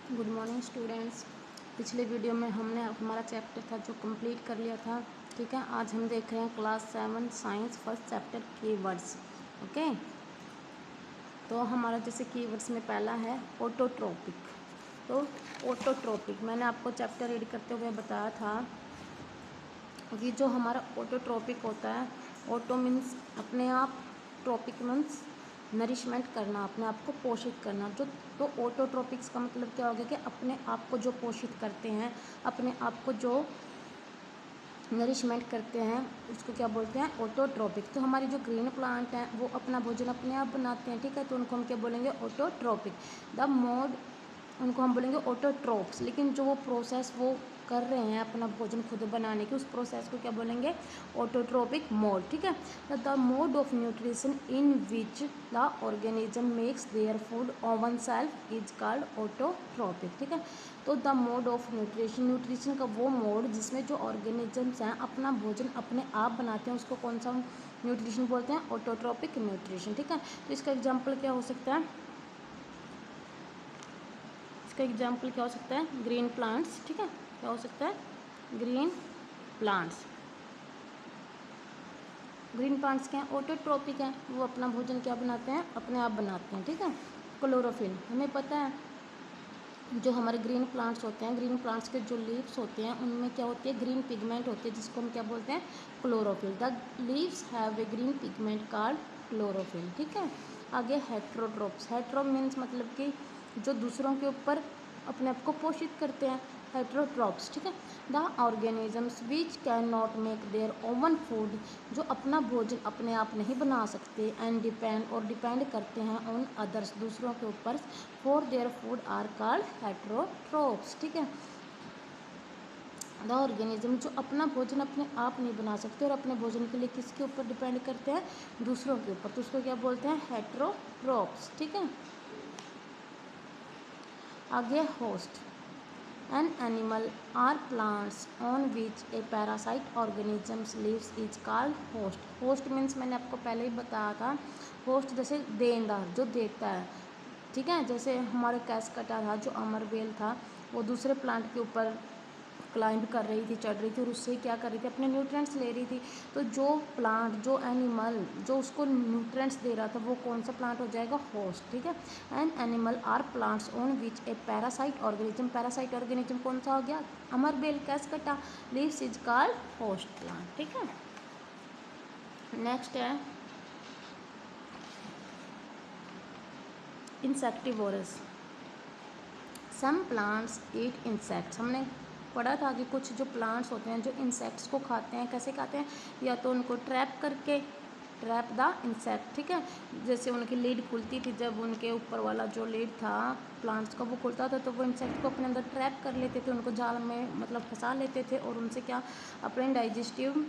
Good morning students. पिछले video में हमने हमारा चैप्टर था जो कंप्लीट कर लिया था। ठीक है, आज हम देख रहे हैं class 7 science first chapter keywords. Okay, तो हमारा जैसे कीवर्ड्स में पहला है ऑटोट्रोपिक। तो ऑटोट्रोपिक मैंने आपको चैप्टर रीड करते हुए बताया था कि जो हमारा ऑटोट्रोपिक होता है, ऑटो मीन्स अपने आप, ट्रोपिक मीन्स नरिशमेंट करना, अपने आप को पोषित करना। जो तो ऑटोट्रोपिक्स का मतलब क्या हो गया कि अपने आप को जो पोषित करते हैं, अपने आप को जो नरिशमेंट करते हैं, उसको क्या बोलते हैं? ऑटोट्रोपिक। तो हमारी जो ग्रीन प्लांट हैं वो अपना भोजन अपने आप बनाते हैं। ठीक है, तो उनको हम क्या बोलेंगे? ऑटोट्रोपिक। द मोड, उनको हम बोलेंगे ऑटोट्रोप्स। लेकिन जो वो प्रोसेस वो कर रहे हैं अपना भोजन खुद बनाने की, उस प्रोसेस को क्या बोलेंगे? Autotrophic mode. ठीक है, the mode of nutrition in which the organism makes their food oven self is called autotrophic. ठीक है, तो the mode of nutrition, nutrition का वो मोड जिसमें जो ऑर्गेनिजम्स हैं अपना भोजन अपने आप बनाते हैं, उसको कौन सा न्यूट्रिशन बोलते हैं? Autotrophic nutrition. ठीक है, तो इसका एग्जाम्पल क्या हो सकता है? इसका एग्जाम्पल क्या हो सकता है? Green plants. ठीक है, क्या हो सकता है? Green plants. ग्रीन प्लांट्स क्या हैं? ऑटोट्रोपिक हैं, वो अपना भोजन क्या बनाते हैं? अपने आप बनाते हैं। ठीक है, क्लोरोफिल, हमें पता है जो हमारे ग्रीन प्लांट्स होते हैं, ग्रीन प्लांट्स के जो लीव्स होते हैं उनमें क्या होती है? ग्रीन पिगमेंट होती है, जिसको हम क्या बोलते हैं? Chlorophyll. The leaves have a green pigment called chlorophyll. ठीक है, आगे हेट्रोट्रोप्स। हेट्रो मीन्स मतलब कि जो दूसरों के ऊपर अपने आप को पोषित करते हैं, हेट्रोट्रोप्स। ठीक है, the organisms which can not make their own food, जो अपना भोजन अपने आप नहीं बना सकते, एंड डिपेंड करते हैं ऑन अदर्स, दूसरों के ऊपर, for their food are called heterotrophs. ठीक है, द ऑर्गेनिज्म जो अपना भोजन अपने आप नहीं बना सकते और अपने भोजन के लिए किसके ऊपर डिपेंड करते हैं? दूसरों के ऊपर, तो उसको क्या बोलते हैं? हेट्रोट्रोप्स। ठीक है, आगे host, an animal or plants on which a parasite organisms lives is called host. host means मैंने आपको पहले ही बताया था, host जैसे देनदार, जो देता है। ठीक है, जैसे हमारे कैसकटा था, जो अमरबेल था, वो दूसरे प्लांट के ऊपर क्लाइंब कर रही थी, चढ़ रही थी, और उससे क्या कर रही थी? अपने न्यूट्रिएंट्स ले रही थी। तो जो प्लांट, जो एनिमल जो उसको न्यूट्रिएंट्स दे रहा था, वो कौन सा प्लांट हो जाएगा? होस्ट। ठीक है, an animal or plants on which a parasite organism, parasite organism कौन सा हो गया? अमरबेल, Cuscuta, leaves is called host plant. ठीक है, नेक्स्ट है insectivorous. Some plants eat insects. हमने पढ़ा था कि कुछ जो प्लांट्स होते हैं जो इंसेक्ट्स को खाते हैं। कैसे खाते हैं? या तो उनको ट्रैप करके, ट्रैप द इंसेक्ट। ठीक है, जैसे उनकी लीड खुलती थी, जब उनके ऊपर वाला जो लीड था प्लांट्स का वो खुलता था, तो वो इंसेक्ट को अपने अंदर ट्रैप कर लेते थे, उनको जाल में मतलब फंसा लेते थे, और उनसे क्या अपने डाइजेस्टिव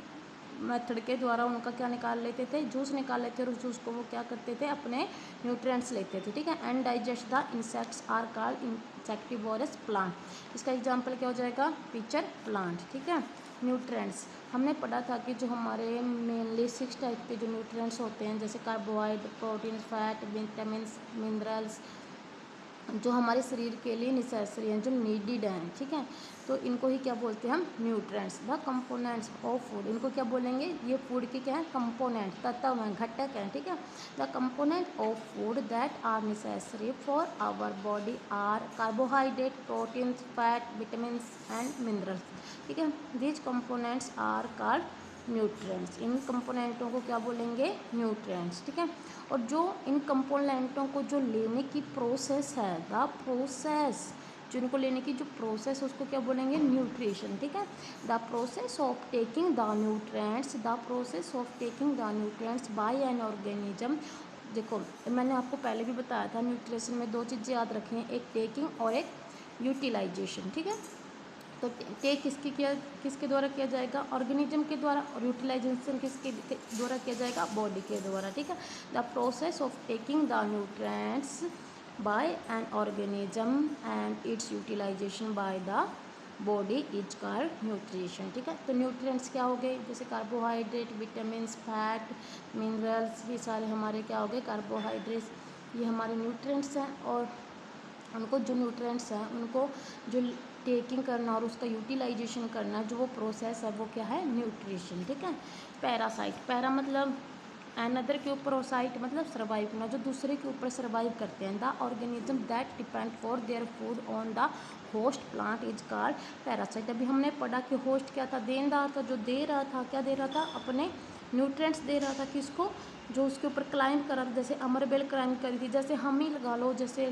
मेथड के द्वारा उनका क्या निकाल लेते थे? जूस निकाल लेते थे, और उस जूस को वो क्या करते थे? अपने न्यूट्रिएंट्स लेते थे। ठीक है, and digest the insects are called insectivorous plant. इसका एग्जांपल क्या हो जाएगा? Pitcher plant. ठीक है, न्यूट्रिएंट्स हमने पढ़ा था कि जो हमारे मेनली 6 टाइप के जो न्यूट्रिएंट्स होते हैं, जैसे carbohydrate, protein, fat, vitamins, minerals, जो हमारे शरीर के लिए नेसेसरी हैं, जो नीडिड हैं। ठीक है, तो इनको ही क्या बोलते हैं हम? Nutrients. The components of food, इनको क्या बोलेंगे? ये फूड के क्या है? कंपोनेंट, तत्व हैं, घटक हैं। ठीक है, the component of food that are necessary for our body are carbohydrate, protein, fat, vitamins and minerals. ठीक है, these components are called nutrients. इन कंपोनेंटों को क्या बोलेंगे? न्यूट्रिएंट्स। ठीक है, और जो इन कंपोनेंटों को जो लेने की प्रोसेस है, द प्रोसेस, जो इनको लेने की जो प्रोसेस, उसको क्या बोलेंगे? न्यूट्रिशन। ठीक है, the process of taking the nutrients, the process of taking the nutrients by an organism. देखो, मैंने आपको पहले भी बताया था, न्यूट्रिशन में 2 चीज़ें याद रखें, एक टेकिंग और एक यूटिलाइजेशन। ठीक है, तो टेक किसके द्वारा किया जाएगा? ऑर्गेनिज्म के द्वारा, और यूटिलाइजेशन किसके द्वारा किया जाएगा? बॉडी के द्वारा। ठीक है, the process of taking the nutrients by an organism and its utilisation by the body is called nutrition. ठीक है, तो न्यूट्रिएंट्स क्या हो गए? जैसे कार्बोहाइड्रेट, विटामिन्स, फैट, मिनरल्स, ये सारे हमारे क्या हो गए? कार्बोहाइड्रेट्स, ये हमारे न्यूट्रिएंट्स हैं। और उनको जो न्यूट्रिएंट्स हैं उनको जो टेकिंग करना और उसका यूटिलाइजेशन करना, जो वो प्रोसेस है वो क्या है, न्यूट्रिशन। ठीक है। पैरासाइट, पैरा मतलब अनदर के ऊपर, और साइट मतलब सर्वाइव करना, जो दूसरे के ऊपर सर्वाइव करते हैं। The organism that depend for their food on the host plant is called parasite. अभी हमने पढ़ा कि होस्ट क्या था, देनदार था, जो दे रहा था, क्या दे रहा था, अपने न्यूट्रिएंट्स दे रहा था किसको, जो उसके ऊपर क्लाइंब कर रहा था। जैसे अमरबेल क्लाइंब करी थी, जैसे हम ही लगा लो, जैसे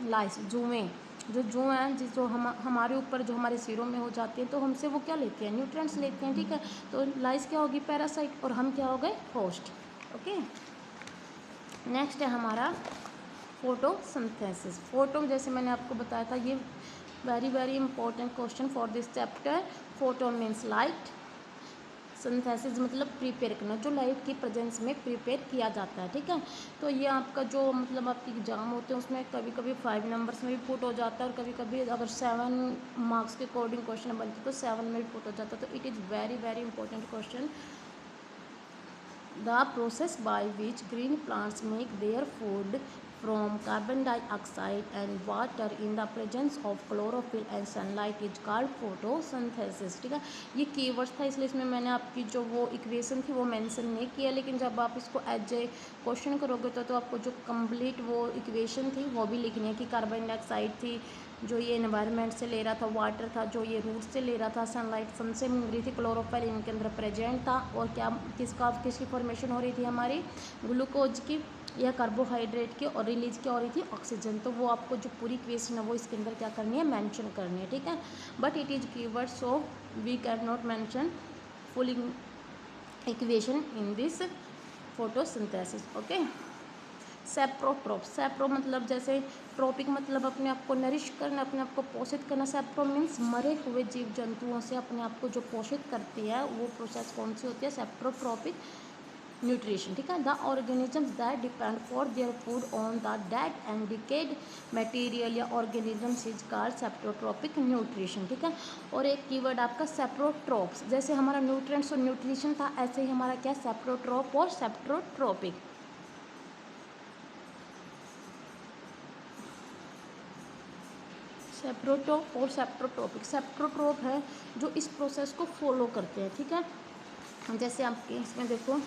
लाइस, जुएँ, जो जुएँ हैं जिस जो हमारे ऊपर जो हमारे सिरों में हो जाती हैं, तो हमसे वो क्या लेते हैं, न्यूट्रिएंट्स लेते हैं। ठीक है। तो लाइस क्या होगी, पैरासाइट, और हम क्या हो गए, होस्ट। ओके। नेक्स्ट है हमारा फोटोसिंथेसिस। फोटो, जैसे मैंने आपको बताया था, ये very very important question for this chapter. Photo means light, synthesis मतलब प्रिपेयर करना, जो लाइट की प्रेजेंस में प्रिपेयर किया जाता है। ठीक है। तो ये आपका जो मतलब आपके एग्जाम होते हैं उसमें कभी कभी 5 नंबर्स में भी पुट हो जाता है, और कभी कभी अगर 7 मार्क्स के अकॉर्डिंग क्वेश्चन बनते तो 7 में भी पुट हो जाता है। तो it is very very important question. The process by which green plants make their food from carbon dioxide and water in the presence of chlorophyll and sunlight is called photosynthesis। ठीक है। ये keywords था, इसलिए इसमें मैंने आपकी जो वो इक्वेशन थी वो मेंशन नहीं किया, लेकिन जब आप इसको एज ए क्वेश्चन करोगे तो आपको जो कंप्लीट वो इक्वेशन थी वो भी लिखनी है कि कार्बन डाइऑक्साइड थी, जो ये एनवायरनमेंट से ले रहा था, वाटर था जो ये रूट से ले रहा था, सनलाइट सन से मिल रही थी, क्लोरोफिल इनके अंदर प्रेजेंट था, और क्या किसकी फॉर्मेशन हो रही थी, हमारी ग्लूकोज की या कार्बोहाइड्रेट की, और रिलीज क्या हो रही थी, ऑक्सीजन। तो वो आपको जो पूरी इक्वेशन है वो इसके अंदर क्या करनी है, मेंशन करनी है। ठीक है। But it is keyword, so we can not mention full equation in this photosynthesis. Okay. Saprotroph, sapro मतलब जैसे ट्रोपिक मतलब अपने आप को नरिश करना, अपने आप को पोषित करना। सेप्रो मीन्स मरे हुए जीव जंतुओं से अपने आप को जो पोषित करती है, वो प्रोसेस कौन सी होती है, सेप्रोट्रोपिक न्यूट्रिशन। ठीक है। The organisms that depend for their food on the dead and decade material या ऑर्गेनिजम्स इज कॉल्ड सेप्रोट्रोपिक न्यूट्रिशन। ठीक है। और एक कीवर्ड आपका सेप्रोट्रोप्स, जैसे हमारा न्यूट्रिएंट्स और न्यूट्रिशन था, ऐसे ही हमारा क्या, सेप्रोट्रोप और सेप्रोट्रोपिक। सेप्रोट्रोप और सेप्रोट्रोपिक, सेप्रोट्रोप है जो इस प्रोसेस को फॉलो करते हैं। ठीक है। जैसे आपके इसमें देखो,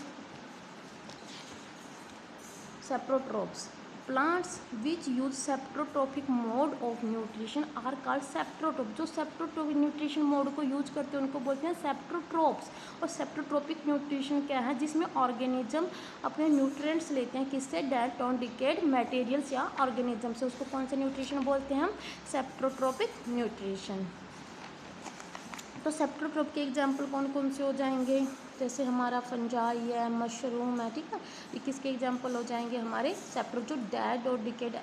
saprotrophs, plants which use saprotrophic mode of nutrition are called saprotroph. जो सेप्रोट्रोपिक न्यूट्रिशन मोड को यूज करते हैं उनको बोलते हैं सेप्रोट्रोप्स। और सेप्रोट्रोपिक न्यूट्रिशन क्या है, जिसमें ऑर्गेनिज्म अपने न्यूट्रिएंट्स लेते हैं किससे, डेड ऑन डिकेड मटेरियल्स या ऑर्गेनिज्म से, उसको कौन सा न्यूट्रिशन बोलते हैं हम, सेप्रोट्रोपिक न्यूट्रिशन। तो सेप्रोट्रोप के एग्जाम्पल कौन कौन से हो जाएंगे, जैसे हमारा फंजाई है, मशरूम है। ठीक है। ये किसके एग्जाम्पल हो जाएंगे, हमारे सेप्रो, जो डेड और डिकेड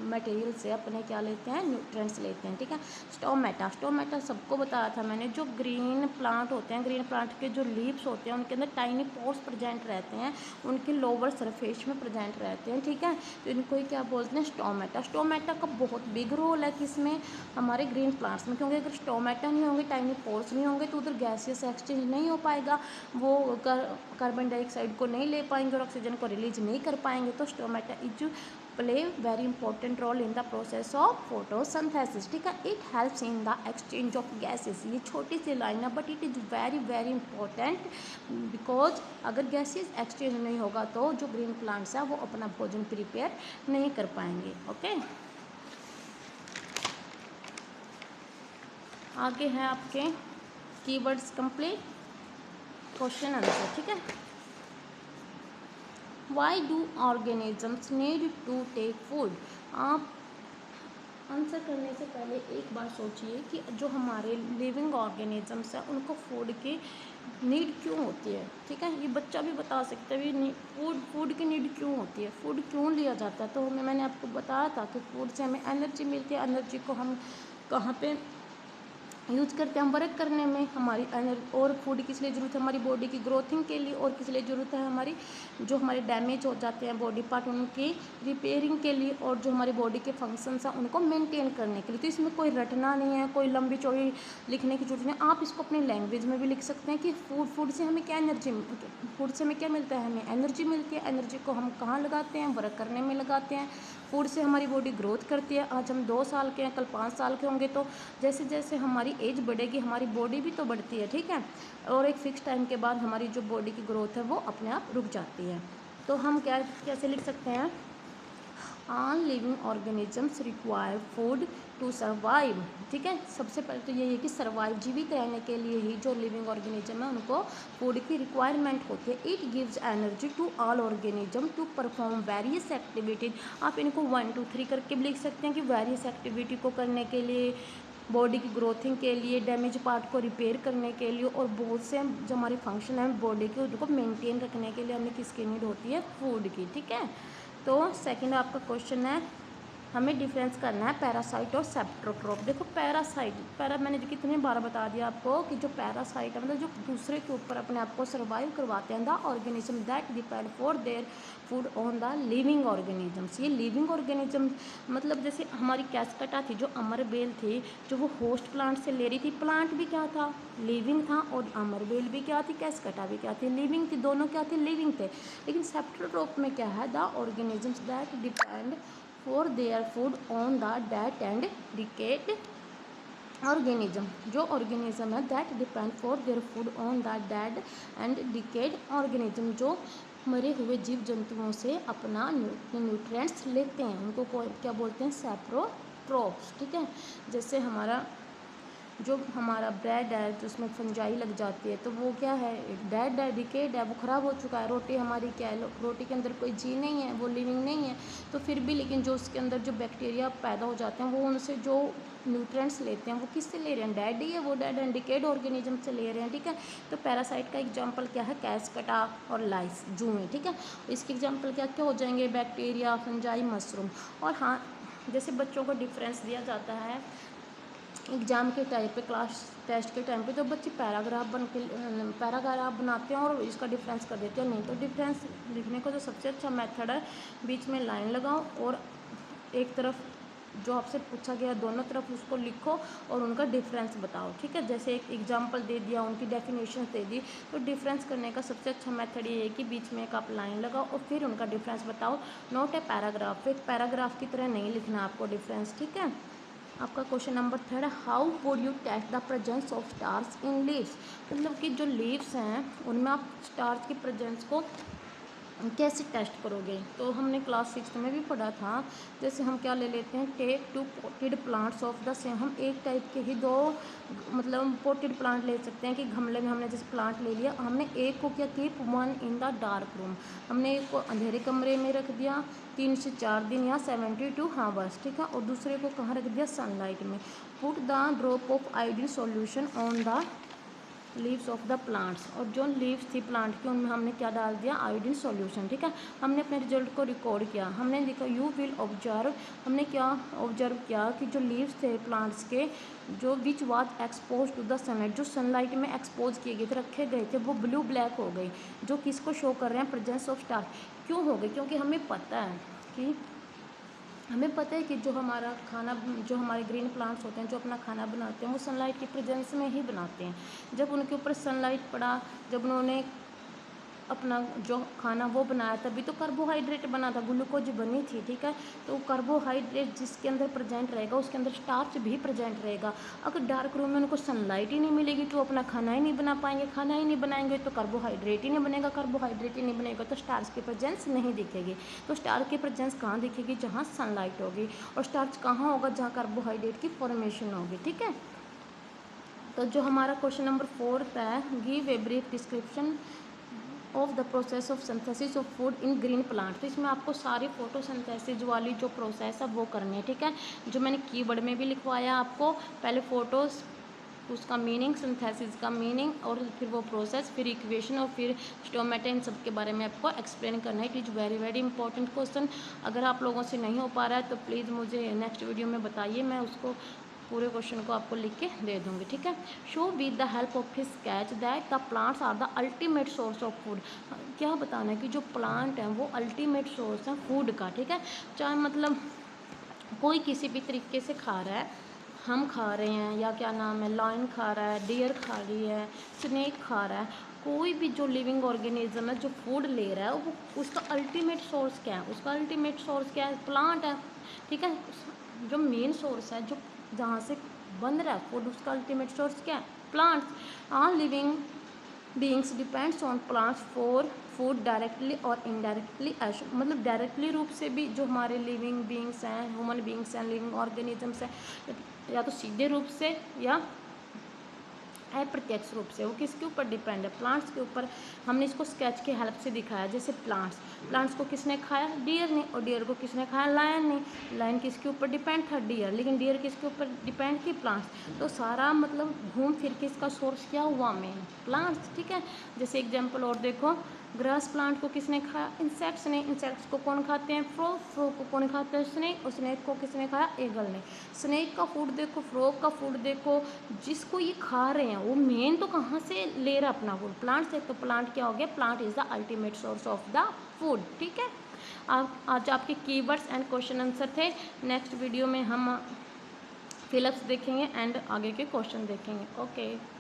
मटेरियल से अपने क्या लेते हैं, न्यूट्रिएंट्स लेते हैं। ठीक है। स्टोमेटा, स्टोमेटा सबको बताया था मैंने, जो ग्रीन प्लांट होते हैं, ग्रीन प्लांट के जो लीव्स होते हैं उनके अंदर टाइनी पोर्स प्रेजेंट रहते हैं, उनके लोअर सरफेस में प्रेजेंट रहते हैं। ठीक है। तो इनको ही क्या बोलते हैं, स्टोमेटा। स्टोमेटा का बहुत बिग रोल है किसमें, हमारे ग्रीन प्लांट्स में, क्योंकि अगर स्टोमेटा नहीं होंगे, टाइनी पोर्स नहीं होंगे, तो उधर गैसियस एक्सचेंज नहीं हो पाएगा, वो कार्बन डाइऑक्साइड को नहीं ले पाएंगे और ऑक्सीजन को रिलीज नहीं कर पाएंगे। तो stomata is play very important role in the process of photosynthesis. ठीक है। It helps in the exchange of gases. ये छोटी सी लाइन है but it is very very important, because अगर गैसेस एक्सचेंज नहीं होगा तो जो ग्रीन प्लांट्स है वो अपना भोजन प्रिपेयर नहीं कर पाएंगे। ओके। आगे है आपके कीवर्ड्स कंप्लीट, क्वेश्चन आंसर। ठीक है। Why do organisms need to take food. आप आंसर करने से पहले एक बार सोचिए कि जो हमारे लिविंग ऑर्गेनिजम्स हैं उनको फूड की नीड क्यों होती है। ठीक है। ये बच्चा भी बता सकता है भी, फूड की नीड क्यों होती है, फूड क्यों लिया जाता है। तो मैंने आपको बताया था कि फूड से हमें एनर्जी मिलती है। एनर्जी को हम कहाँ पे यूज करते हैं, हम वर्क करने में, हमारी एनर्जी। और फूड किस लिए ज़रूरत है, हमारी बॉडी की ग्रोथिंग के लिए। और किस लिए ज़रूरत है, हमारी जो हमारे डैमेज हो जाते हैं बॉडी पार्ट उनकी रिपेयरिंग के लिए, और जो हमारी बॉडी के फंक्शंस हैं उनको मेंटेन करने के लिए। तो इसमें कोई रटना नहीं है, कोई लंबी चौड़ी लिखने की जरूरत नहीं। आप इसको अपनी लैंग्वेज में भी लिख सकते हैं कि फूड से हमें क्या एनर्जी, फूड से हमें क्या मिलता है, हमें एनर्जी मिलती है। एनर्जी को हम कहाँ लगाते हैं, वर्क करने में लगाते हैं। फूड से हमारी बॉडी ग्रोथ करती है। आज हम 2 साल के हैं, कल 5 साल के होंगे, तो जैसे जैसे हमारी एज बढ़ेगी हमारी बॉडी भी तो बढ़ती है, ठीक है। और एक फ़िक्स टाइम के बाद हमारी जो बॉडी की ग्रोथ है वो अपने आप रुक जाती है। तो हम कैसे लिख सकते हैं, all living organisms require food to survive, ठीक है। सबसे पहले तो यही है कि सर्वाइव, जीवित रहने के लिए ही जो लिविंग ऑर्गेनिज्म है उनको फूड की रिक्वायरमेंट होती है। It gives energy to all organism to perform various activities. आप इनको 1 2 3 करके भी लिख सकते हैं कि वेरियस एक्टिविटी को करने के लिए, बॉडी की ग्रोथिंग के लिए, डैमेज पार्ट को रिपेयर करने के लिए, और बहुत से जो हमारे फंक्शन हैं बॉडी के उनको मेंटेन रखने के लिए हमें किसकी नीड होती है, फूड की, ठीक है। तो सेकंड आपका क्वेश्चन है, हमें डिफरेंस करना है पैरासाइट और सेप्ट्रोट्रोप। देखो पैरा मैंने जो कितने बार बता दिया आपको कि जो पैरासाइट है मतलब जो दूसरे के ऊपर अपने आप को सर्वाइव करवाते हैं, the organism that depend for their food on the living organisms. ये लिविंग ऑर्गेनिज्म मतलब जैसे हमारी कैस्कटा थी, जो अमरबेल थी, जो वो होस्ट प्लांट से ले रही थी। प्लांट भी क्या था, लिविंग था, और अमरबेल भी क्या थी, कैस्कटा भी क्या थी, लिविंग थी। दोनों क्या थे, लिविंग थे। लेकिन सेप्ट्रोट्रोप में क्या है, the organisms that depend for their food on the dead and decayed organism। जो organism है that depend for their food on the dead and decayed organism, जो मरे हुए जीव जंतुओं से अपना न्यूट्रिएंट्स लेते हैं, उनको क्या बोलते हैं, सेप्ट्रोट्रोप्स, ठीक है। जैसे जो हमारा ब्रेड है तो उसमें फंजाई लग जाती है, तो वो क्या है, डेड है, डिकेड है, वो ख़राब हो चुका है। रोटी हमारी क्या है, रोटी के अंदर कोई जी नहीं है, वो लिविंग नहीं है, तो फिर भी लेकिन जो उसके अंदर जो बैक्टीरिया पैदा हो जाते हैं वो उनसे जो न्यूट्रिएंट्स लेते हैं वो किससे ले रहे हैं, डेड ही है, वो डेड एंड डिकेड ऑर्गेनिज्म से ले रहे हैं, ठीक है। तो पैरासाइट का एग्जाम्पल क्या है, कैस्कटा और लाइस, जुएँ, ठीक है। इसके एग्जाम्पल क्या क्या हो जाएंगे, बैक्टीरिया, फंजाई, मशरूम। और हाँ, जैसे बच्चों को डिफरेंस दिया जाता है एग्ज़ाम के टाइम पे, क्लास टेस्ट के टाइम पे, तो बच्चे पैराग्राफ बनाते हैं और इसका डिफरेंस कर देते हैं। नहीं तो डिफरेंस लिखने का जो सबसे अच्छा मेथड है, बीच में लाइन लगाओ और एक तरफ जो आपसे पूछा गया दोनों तरफ उसको लिखो और उनका डिफरेंस बताओ, ठीक है। जैसे एक एग्जांपल दे दिया, उनकी डेफिनेशन दे दी, तो डिफरेंस करने का सबसे अच्छा मेथड ये है कि बीच में एक आप लाइन लगाओ और फिर उनका डिफरेंस बताओ। नॉट ए पैराग्राफ, एक पैराग्राफ की तरह नहीं लिखना आपको डिफरेंस, ठीक है। आपका क्वेश्चन नंबर 3 है, how would you test the presence of starch in leaves. मतलब कि जो लीव्स हैं उनमें आप स्टार्स की प्रेजेंस को कैसे टेस्ट करोगे। तो हमने क्लास 6 में भी पढ़ा था। जैसे हम क्या ले लेते हैं, take 2 potted plants of the same. हम एक टाइप के ही 2 मतलब पोटेड प्लांट ले सकते हैं कि गमले में हमने जैसे प्लांट ले लिया, हमने एक को क्या, keep 1 in the dark room, हमने एक को अंधेरे कमरे में रख दिया 3 से 4 दिन या 72 हाँ बस, ठीक है। और दूसरे को कहाँ रख दिया, सनलाइट में। Put the drop of iodine solution on the leaves of the plants, और जो लीव्स थी प्लांट की उनमें हमने क्या डाल दिया, आयोडीन सॉल्यूशन, ठीक है। हमने अपने रिजल्ट को रिकॉर्ड किया, हमने लिखा यू विल ऑब्जर्व, हमने क्या ऑब्जर्व किया कि जो लीव्स थे प्लांट्स के, जो which was expose to the sunlight, जो सनलाइट में एक्सपोज किए गए थे, रखे गए थे, वो ब्लू ब्लैक हो गई, जो किसको शो कर रहे हैं, प्रेजेंस ऑफ स्टार। क्यों हो गई, क्योंकि हमें पता है कि जो हमारा खाना, जो हमारे ग्रीन प्लांट्स होते हैं जो अपना खाना बनाते हैं वो सनलाइट की प्रेजेंस में ही बनाते हैं। जब उनके ऊपर सनलाइट पड़ा, जब उन्होंने अपना जो खाना वो बनाया, तभी तो कार्बोहाइड्रेट बना था, ग्लूकोज बनी थी, ठीक है। तो कार्बोहाइड्रेट जिसके अंदर प्रेजेंट रहेगा उसके अंदर स्टार्च भी प्रेजेंट रहेगा। अगर डार्क रूम में उनको सनलाइट ही नहीं मिलेगी तो अपना खाना ही नहीं बना पाएंगे, खाना ही नहीं बनाएंगे तो कार्बोहाइड्रेट ही नहीं बनेगा, कार्बोहाइड्रेट ही नहीं बनेगा तो स्टार्च की प्रेजेंस नहीं दिखेगी। तो स्टार की प्रेजेंस कहाँ दिखेगी, जहाँ सनलाइट होगी। और स्टार्च कहाँ होगा, जहाँ कार्बोहाइड्रेट की फॉर्मेशन होगी, ठीक है। तो जो हमारा क्वेश्चन नंबर 4 है, give a brief description of the process of synthesis of food in green plant. तो इसमें आपको सारी फोटोसिंथेसिस वाली जो प्रोसेस है वो करनी है, ठीक है। जो मैंने कीवर्ड में भी लिखवाया आपको, पहले फोटोस, उसका मीनिंग, सिंथेसिस का मीनिंग, और फिर वो प्रोसेस, फिर इक्वेशन, और फिर स्टोमेटा, इन सब के बारे में आपको एक्सप्लेन करना है। It is very very important question. अगर आप लोगों से नहीं हो पा रहा है तो प्लीज़ मुझे नेक्स्ट वीडियो में बताइए, मैं उसको पूरे क्वेश्चन को आपको लिख के दे दूँगी, ठीक है। Show with the help of his sketch that the plants are the ultimate source of food. क्या बताना है कि जो प्लांट हैं वो अल्टीमेट सोर्स है फूड का, ठीक है। चाहे मतलब कोई किसी भी तरीके से खा रहा है, हम खा रहे हैं, या क्या नाम है, लायन खा रहा है, डियर खा रही है, स्नेक खा रहा है, कोई भी जो लिविंग ऑर्गेनिज्म है जो फूड ले रहा है वो उसका अल्टीमेट सोर्स क्या है, उसका अल्टीमेट सोर्स क्या है, प्लांट है, ठीक है। जो मेन सोर्स है, जो जहाँ से बन रहा है फूड, उसका अल्टीमेट सोर्स क्या है, plants. All living beings depends on plants for food directly और इनडायरेक्टली, मतलब डायरेक्टली रूप से भी जो हमारे लिविंग बीइंग्स हैं, ह्यूमन बीइंग्स हैं, लिविंग ऑर्गेनिजम्स हैं, या तो सीधे रूप से या अप्रत्यक्ष रूप से, वो किसके ऊपर डिपेंड है, प्लांट्स के ऊपर। हमने इसको स्केच की हेल्प से दिखाया, जैसे प्लांट्स को किसने खाया, डियर ने, और डियर को किसने खाया, लायन ने। लायन किसके ऊपर डिपेंड था, डियर, लेकिन डियर किसके ऊपर डिपेंड थी, प्लांट्स। तो सारा मतलब घूम फिर के इसका सोर्स क्या हुआ, मेन प्लांट्स, ठीक है। जैसे एग्जाम्पल और देखो, ग्रास प्लांट को किसने खाया, इंसेक्ट्स ने। इंसेक्ट्स को कौन खाते हैं, फ्रॉग को कौन खाता है, स्नेक। और स्नेक को किसने खाया, ईगल ने। स्नेक का फूड देखो, फ्रॉग का फूड देखो, जिसको ये खा रहे हैं वो मेन तो कहाँ से ले रहा है अपना फूड, प्लांट से। तो प्लांट क्या हो गया, plant is the ultimate source of the food, ठीक है। आज आपके कीवर्ड्स एंड क्वेश्चन आंसर थे। नेक्स्ट वीडियो में हम फिलअप्स देखेंगे एंड आगे के क्वेश्चन देखेंगे। ओके।